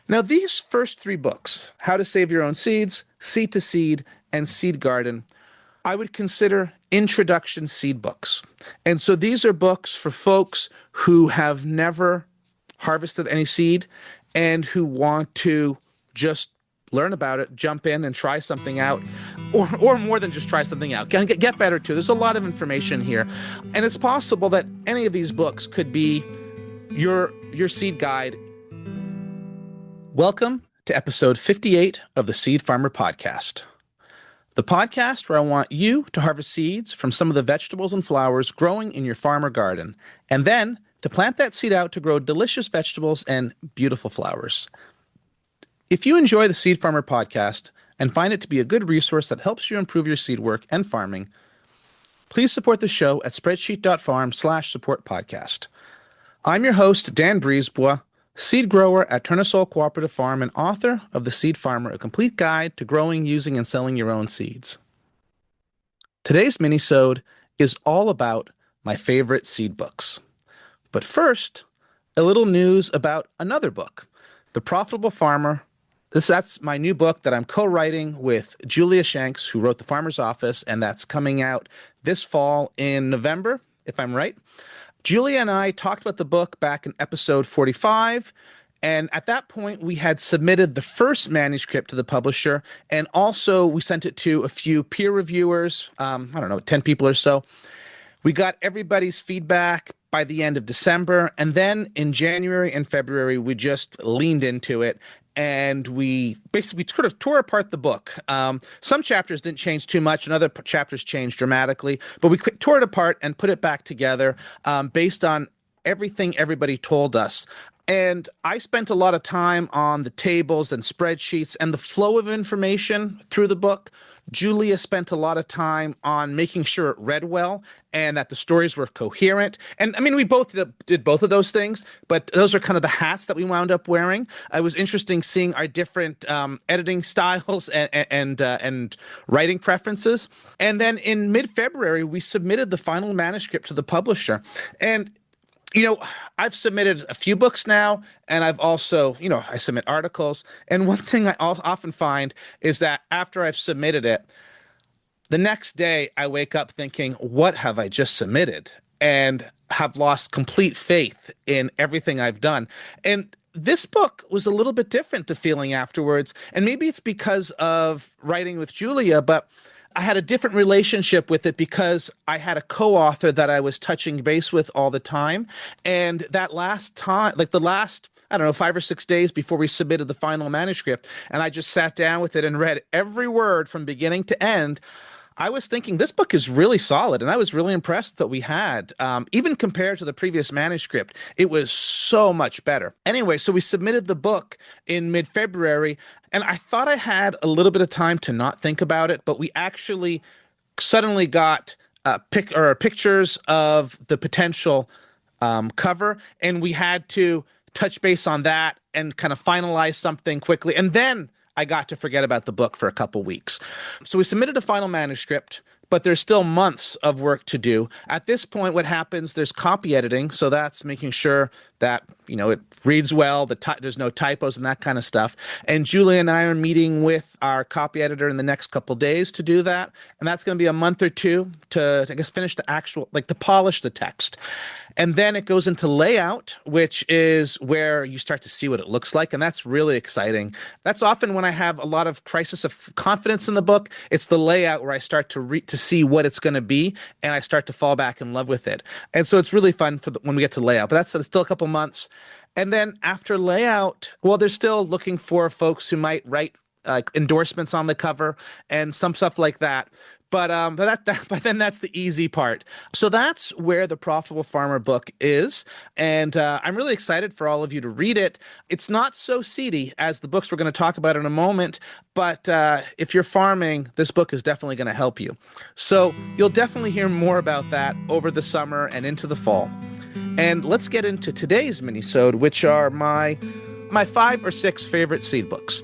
Now, these first three books, How to Save Your Own Seeds, Seed to Seed, and Seed Garden, I would consider introduction seed books. And so these are books for folks who have never harvested any seed and who want to just learn about it, jump in and try something out, or more than just try something out. Get better too. There's a lot of information here. And it's possible that any of these books could be your seed guide. Welcome to episode 58 of the Seed Farmer Podcast. The podcast where I want you to harvest seeds from some of the vegetables and flowers growing in your farm or garden, and then to plant that seed out to grow delicious vegetables and beautiful flowers. If you enjoy the Seed Farmer Podcast and find it to be a good resource that helps you improve your seed work and farming, please support the show at spreadsheet.farm/support-podcast. I'm your host, Dan Brisebois, seed grower at Tournesol Cooperative Farm and author of The Seed Farmer, a complete guide to growing, using, and selling your own seeds. Today's mini-sode is all about my favorite seed books. But first, a little news about another book, The Profitable Farmer. That's my new book that I'm co-writing with Julia Shanks, who wrote The Farmer's Office, and that's coming out this fall in November, if I'm right. Julia and I talked about the book back in episode 45, and at that point, we had submitted the first manuscript to the publisher, and also we sent it to a few peer reviewers, 10 people or so. We got everybody's feedback by the end of December, and then in January and February, we just leaned into it, and we basically sort of tore apart the book. Some chapters didn't change too much, and other chapters changed dramatically, but we tore it apart and put it back together based on everything everybody told us. And I spent a lot of time on the tables and spreadsheets and the flow of information through the book. Julia spent a lot of time on making sure it read well and that the stories were coherent. And I mean, we both did both of those things, but those are kind of the hats that we wound up wearing. It was interesting seeing our different editing styles and writing preferences. And then in mid-February, we submitted the final manuscript to the publisher. And I've submitted a few books now, and I've also, I submit articles. And one thing I often find is that after I've submitted it, the next day I wake up thinking, what have I just submitted? And have lost complete faith in everything I've done. And this book was a little bit different to feeling afterwards. And maybe it's because of writing with Julia, but I had a different relationship with it because I had a co-author that I was touching base with all the time. And that last time, like the last, 5 or 6 days before we submitted the final manuscript, and I just sat down with it and read every word from beginning to end, I was thinking this book is really solid, and I was really impressed that we had. Even compared to the previous manuscript, it was so much better. Anyway, so we submitted the book in mid-February, and I thought I had a little bit of time to not think about it, but we actually suddenly got pictures of the potential cover, and we had to touch base on that and kind of finalize something quickly, and then I got to forget about the book for a couple weeks. So we submitted a final manuscript, but there's still months of work to do. At this point, what happens, there's copy editing. So that's making sure that, it reads well, there's no typos and that kind of stuff. And Julia and I are meeting with our copy editor in the next couple days to do that. And that's going to be a month or two to, finish to polish the text. And then it goes into layout, which is where you start to see what it looks like. And that's really exciting. That's often when I have a lot of crisis of confidence in the book. It's the layout where I start to see what it's going to be, and I start to fall back in love with it. And so it's really fun when we get to layout. But that's still a couple months. And then after layout, well, they're still looking for folks who might write endorsements on the cover and some stuff like that. But then that's the easy part. So that's where the Profitable Farmer book is. And I'm really excited for all of you to read it. It's not so seedy as the books we're going to talk about in a moment. But if you're farming, this book is definitely going to help you. So you'll definitely hear more about that over the summer and into the fall. And let's get into today's mini-sode, which are my 5 or 6 favorite seed books.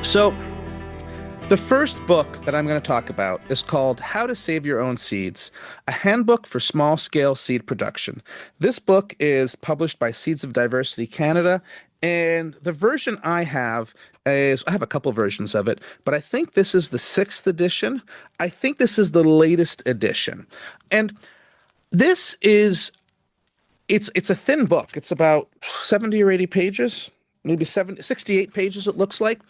So the first book that I'm going to talk about is called How to Save Your Own Seeds, a handbook for small-scale seed production. This book is published by Seeds of Diversity Canada, and the version I have is, I have a couple versions of it, but I think this is the 6th edition. I think this is the latest edition. And this is, it's a thin book. It's about 70 or 80 pages, maybe 68 pages it looks like.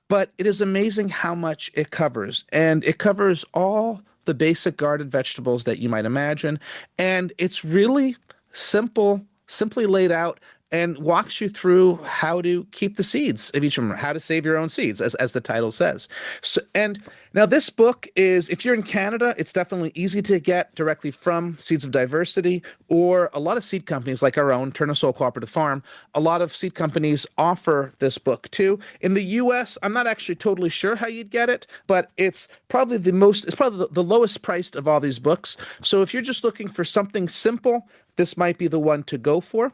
But it is amazing how much it covers. And it covers all the basic garden vegetables that you might imagine. And it's really simple, simply laid out, and walks you through how to keep the seeds of each of them, how to save your own seeds, as the title says. So, and now this book is, if you're in Canada, it's definitely easy to get directly from Seeds of Diversity, or a lot of seed companies like our own, Turnasol Cooperative Farm. A lot of seed companies offer this book too. In the US, I'm not actually totally sure how you'd get it, but it's probably the lowest priced of all these books. So if you're just looking for something simple, this might be the one to go for.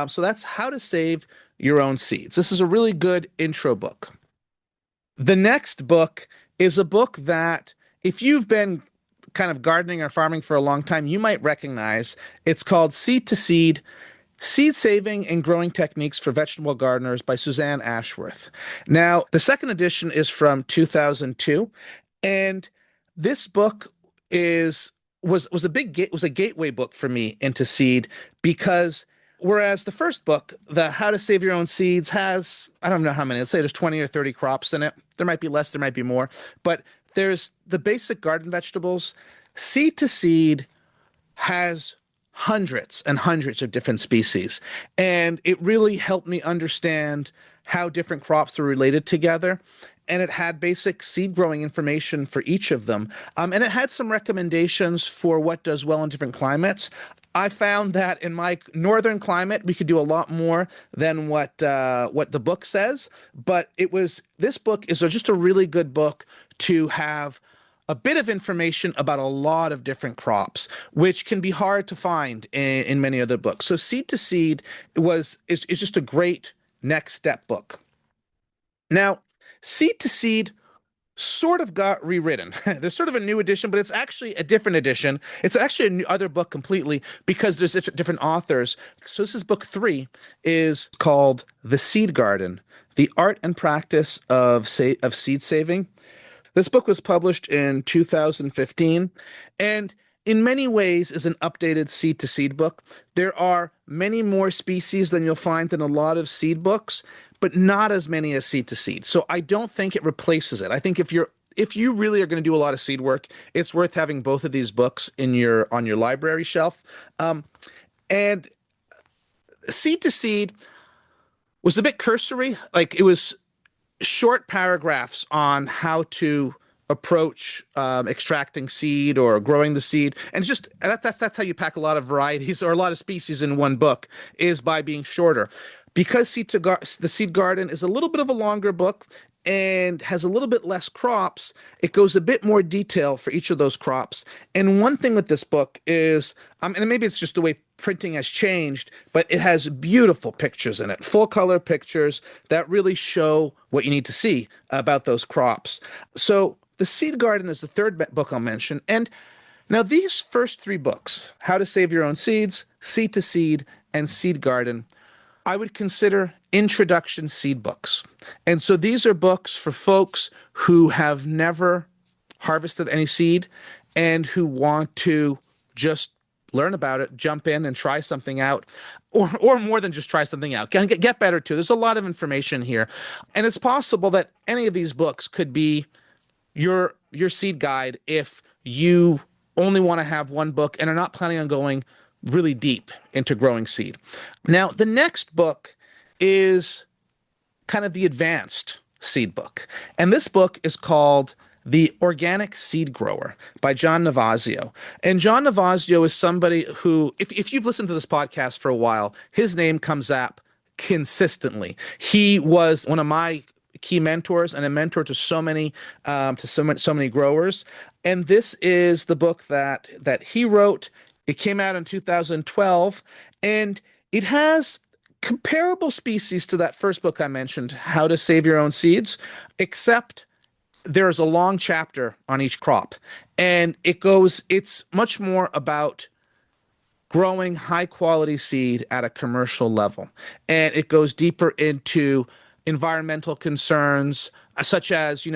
So that's How to Save Your Own Seeds. This is a really good intro book. The next book is a book that, if you've been kind of gardening or farming for a long time, you might recognize. It's called Seed to Seed, Seed Saving and Growing Techniques for Vegetable Gardeners by Suzanne Ashworth. Now, the second edition is from 2002, and this book was a gateway book for me into seed, because whereas the first book, the How to Save Your Own Seeds, has, I don't know how many, let's say there's 20 or 30 crops in it. There might be less, there might be more, but there's the basic garden vegetables. Seed to Seed has hundreds and hundreds of different species, and it really helped me understand how different crops are related together. And it had basic seed growing information for each of them. And it had some recommendations for what does well in different climates. I found that in my northern climate, we could do a lot more than what the book says. But this book is just a really good book to have a bit of information about a lot of different crops, which can be hard to find in many other books. So Seed to Seed is just a great next step book. Now, Seed to Seed sort of got rewritten. There's sort of a new edition, but it's actually a different edition. It's actually a new other book completely, because there's different authors. So this is book 3, is called The Seed Garden, The Art and Practice of Seed Saving. This book was published in 2015, and in many ways is an updated Seed to Seed book. There are many more species than you'll find in a lot of seed books, but not as many as Seed to Seed. So I don't think it replaces it. I think if you really are going to do a lot of seed work, it's worth having both of these books on your library shelf. And Seed to Seed was a bit cursory. Like, it was short paragraphs on how to approach extracting seed or growing the seed, and that's how you pack a lot of varieties or a lot of species in one book, is by being shorter. Because the Seed Garden is a little bit of a longer book and has a little bit less crops, it goes a bit more detail for each of those crops. And one thing with this book is, and maybe it's just the way printing has changed, but it has beautiful pictures in it, full color pictures that really show what you need to see about those crops. So the Seed Garden is the third book I'll mention. And now these first 3 books, How to Save Your Own Seeds, Seed to Seed, and Seed Garden, I would consider introduction seed books. And so these are books for folks who have never harvested any seed and who want to just learn about it, jump in and try something out, or more than just try something out. Get better too. There's a lot of information here. And it's possible that any of these books could be your seed guide if you only want to have one book and are not planning on going really deep into growing seed. Now, the next book is kind of the advanced seed book. And this book is called The Organic Seed Grower by John Navazio. And John Navazio is somebody who, if you've listened to this podcast for a while, his name comes up consistently. He was one of my key mentors and a mentor to so many growers. And this is the book that he wrote. It came out in 2012, and it has comparable species to that first book I mentioned, How to Save Your Own Seeds, except there's a long chapter on each crop. And it's much more about growing high quality seed at a commercial level. And it goes deeper into environmental concerns, such as,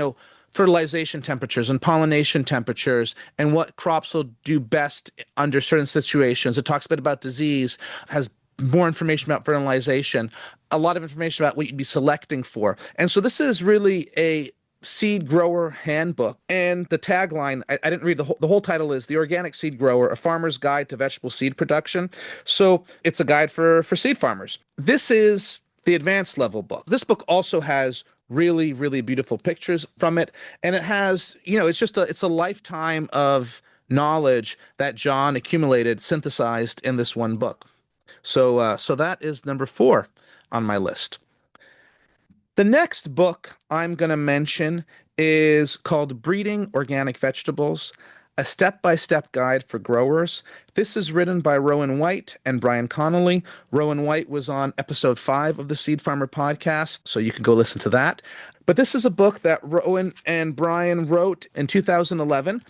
fertilization temperatures and pollination temperatures and what crops will do best under certain situations. It talks a bit about disease, has more information about fertilization, a lot of information about what you'd be selecting for. And so this is really a seed grower handbook. And the tagline, I didn't read the whole title is The Organic Seed Grower, A Farmer's Guide to Vegetable Seed Production. So it's a guide for seed farmers. This is the advanced level book. This book also has really, really beautiful pictures from it. And it has, it's a lifetime of knowledge that John accumulated, synthesized in this one book. So that is number 4 on my list. The next book I'm going to mention is called Breeding Organic Vegetables, a step-by-step guide for growers. This is written by Rowan White and Brian Connolly. Rowan White was on episode 5 of the Seed Farmer podcast, so you can go listen to that. But this is a book that Rowan and Brian wrote in 2011,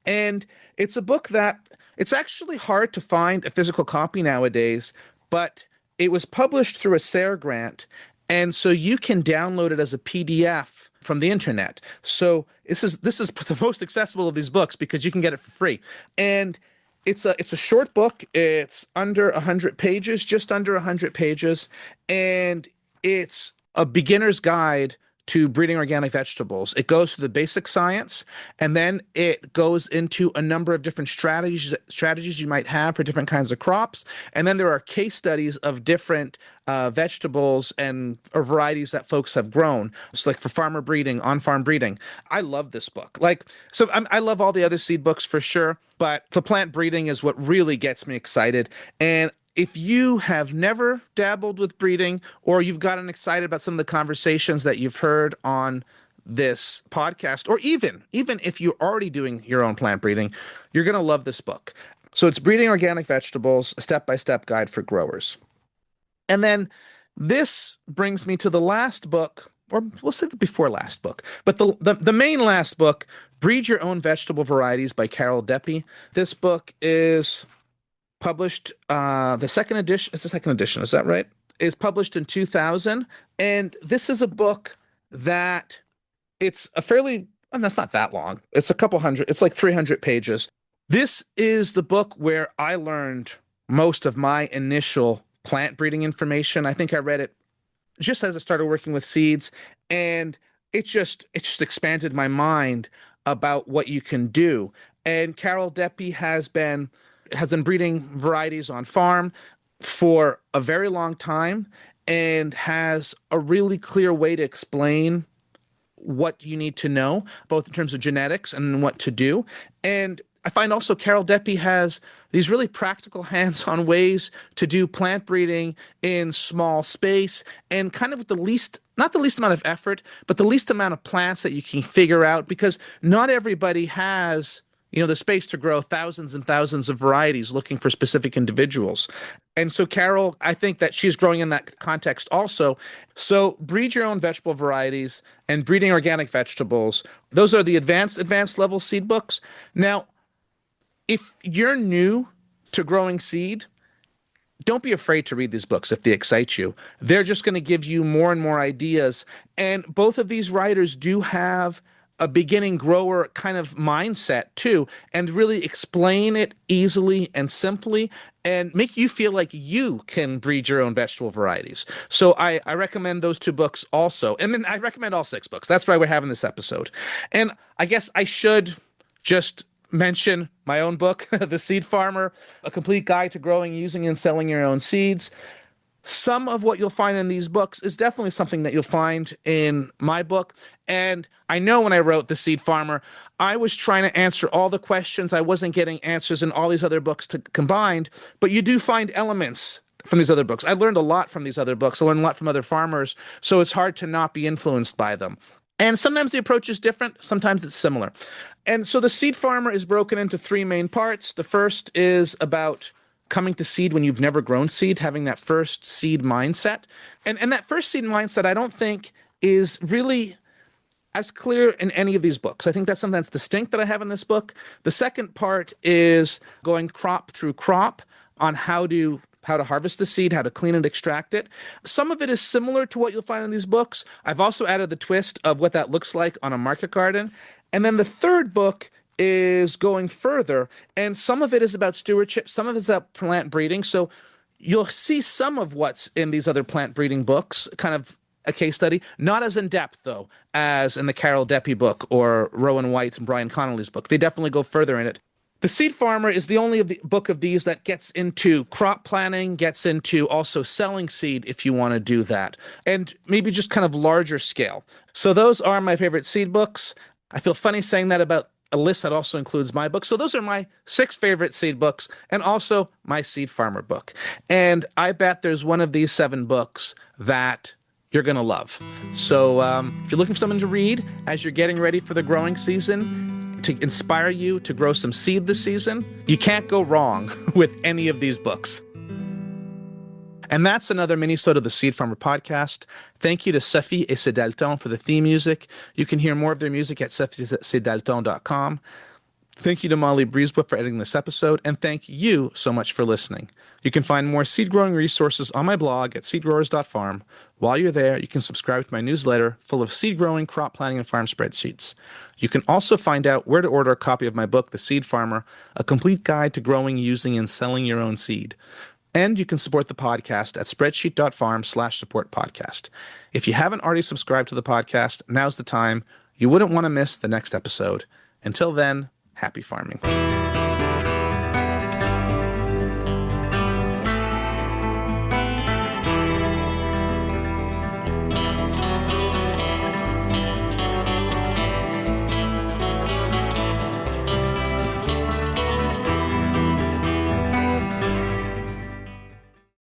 and it's a book that it's actually hard to find a physical copy nowadays, but it was published through a SARE grant, and so you can download it as a PDF from the internet. So this is the most accessible of these books because you can get it for free. And it's a short book. It's under 100 pages, just under 100 pages, and it's a beginner's guide to breeding organic vegetables. It goes through the basic science, and then it goes into a number of different strategies you might have for different kinds of crops. And then there are case studies of different vegetables or varieties that folks have grown. So like for farmer breeding, on-farm breeding. I love this book. I love all the other seed books for sure, but the plant breeding is what really gets me excited. And if you have never dabbled with breeding, or you've gotten excited about some of the conversations that you've heard on this podcast, or even if you're already doing your own plant breeding, you're going to love this book. So it's Breeding Organic Vegetables, a step-by-step guide for growers. And then this brings me to the last book, or we'll say the before last book, but the main last book, Breed Your Own Vegetable Varieties by Carol Deppe. This book is published, the second edition, it's the second edition, is that right? Is published in 2000. And this is a book that it's that's not that long. It's it's like 300 pages. This is the book where I learned most of my initial plant breeding information. I think I read it just as I started working with seeds, and it just expanded my mind about what you can do. And Carol Deppe has been breeding varieties on farm for a very long time and has a really clear way to explain what you need to know, both in terms of genetics and what to do. And I find also Carol Deppe has these really practical hands-on ways to do plant breeding in small space and kind of with not the least amount of effort, but the least amount of plants that you can figure out, because not everybody has the space to grow thousands and thousands of varieties looking for specific individuals. And so Carol, I think that she's growing in that context also. So Breed Your Own Vegetable Varieties and Breeding Organic Vegetables, those are the advanced level seed books. Now, if you're new to growing seed, don't be afraid to read these books if they excite you. They're just going to give you more and more ideas. And both of these writers do have a beginning grower kind of mindset too, and really explain it easily and simply and make you feel like you can breed your own vegetable varieties. So I recommend those 2 books also. And then I recommend all 6 books. That's why we're having this episode. And I guess I should just mention my own book, The Seed Farmer, A Complete Guide to Growing, Using, and Selling Your Own Seeds. Some of what you'll find in these books is definitely something that you'll find in my book. And I know when I wrote The Seed Farmer, I was trying to answer all the questions. I wasn't getting answers in all these other books combined, but you do find elements from these other books. I learned a lot from these other books. I learned a lot from other farmers, so it's hard to not be influenced by them. And sometimes the approach is different, sometimes it's similar. And so The Seed Farmer is broken into 3 main parts. The first is about coming to seed when you've never grown seed, having that first seed mindset. And that first seed mindset, I don't think is really as clear in any of these books. I think that's something that's distinct that I have in this book. The second part is going crop through crop on how to harvest the seed, how to clean and extract it. Some of it is similar to what you'll find in these books. I've also added the twist of what that looks like on a market garden. And then the third book is going further, and some of it is about stewardship, some of it is about plant breeding. So you'll see some of what's in these other plant breeding books, kind of a case study, not as in depth though as in the Carol Deppe book or Rowan White and Brian Connolly's book. They definitely go further in it. The Seed Farmer is the only book of these that gets into crop planning, gets into also selling seed if you want to do that, and maybe just kind of larger scale. So those are my favorite seed books. I feel funny saying that about a list that also includes my book. So those are my 6 favorite seed books and also my Seed Farmer book. And I bet there's one of these 7 books that you're going to love. So if you're looking for something to read as you're getting ready for the growing season to inspire you to grow some seed this season, you can't go wrong with any of these books. And that's another mini-sode of the Seed Farmer podcast. Thank you to Sophie et Cedalton for the theme music. You can hear more of their music at sophiecedalton.com. Thank you to Molly Brisebois for editing this episode, and thank you so much for listening. You can find more seed growing resources on my blog at seedgrowers.farm. While you're there, you can subscribe to my newsletter full of seed growing, crop planning, and farm spreadsheets. You can also find out where to order a copy of my book, The Seed Farmer, a complete guide to growing, using, and selling your own seed. And you can support the podcast at spreadsheet.farm/support-podcast. If you haven't already subscribed to the podcast, now's the time. You wouldn't want to miss the next episode. Until then, happy farming.